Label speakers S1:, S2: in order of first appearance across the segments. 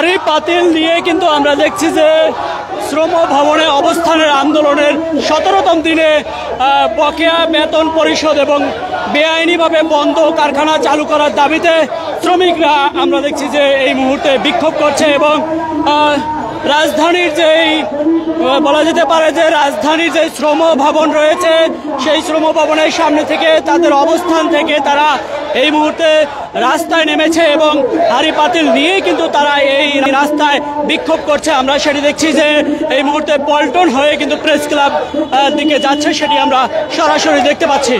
S1: হাড়ি পাতিল নিয়ে কিন্তু আমরা দেখছি যে শ্রম ভবনে অবস্থানের আন্দোলনের 17তম দিনে বকেয়া বেতন পরিশোধ এবং বেআইনিভাবে বন্ধ কারখানা চালু করার দাবিতে শ্রমিকরা আমরা দেখছি যে এই মুহূর্তে বিক্ষোভ করছে এবং রাজধানীর যেই বলা যেতে পারে যে রাজধানীর যে শ্রম ভবন রয়েছে সেই শ্রম ভবনের সামনে থেকে তাদের অবস্থান থেকে তারা এই মুহূর্তে রাস্তায় নেমেছে এবং হাড়ি পাতিল নিয়ে কিন্তু তারা এই রাস্তায় বিক্ষোভ করছে। আমরা সেটি দেখছি যে এই মুহূর্তে পল্টন হয়ে কিন্তু প্রেস ক্লাব দিকে যাচ্ছে, সেটি আমরা সরাসরি দেখতে পাচ্ছি।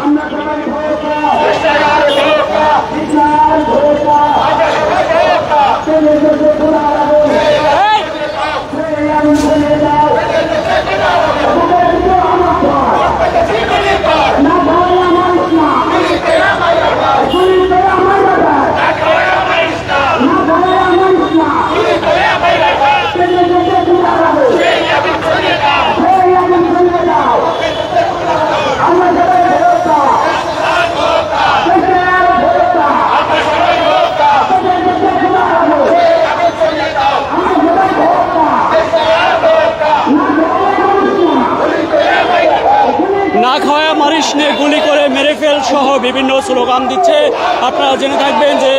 S1: না খাওয়া মারিস নে, গুলি করে মেরে ফেল সহ বিভিন্ন স্লোগান দিচ্ছে। আপনারা জেনে থাকবেন যে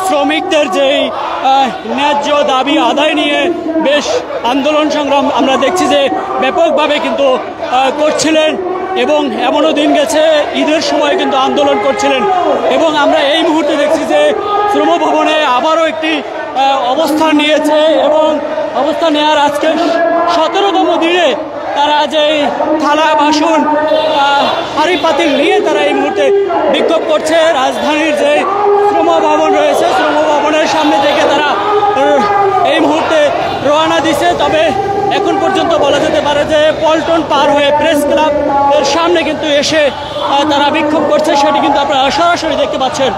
S1: শ্রমিকদের যেই ন্যায্য দাবি আদায় নিয়ে বেশ আন্দোলন সংগ্রাম আমরা দেখছি যে ব্যাপকভাবে কিন্তু করছিলেন এবং এমনও দিন গেছে ঈদের সময় কিন্তু আন্দোলন করছিলেন এবং আমরা এই মুহূর্তে দেখছি যে শ্রম ভবনে আবারও একটি অবস্থান নিয়েছে এবং অবস্থান নেওয়ার আজকে 17তম দিনে তারা যে থালা বাসন হাড়ি পাতিল নিয়ে তারা এই মুহূর্তে বিক্ষোভ করছে। রাজধানীর যে শ্রম ভবন রয়েছে শ্রম ভবনের সামনে থেকে তারা এই মুহূর্তে রওনা দিছে। তবে এখন পর্যন্ত বলা যেতে পারে যে পল্টন পার হয়ে প্রেস ক্লাব এর সামনে কিন্তু এসে তারা বিক্ষোভ করছে, সেটি কিন্তু আপনারা সরাসরি দেখতে পাচ্ছেন।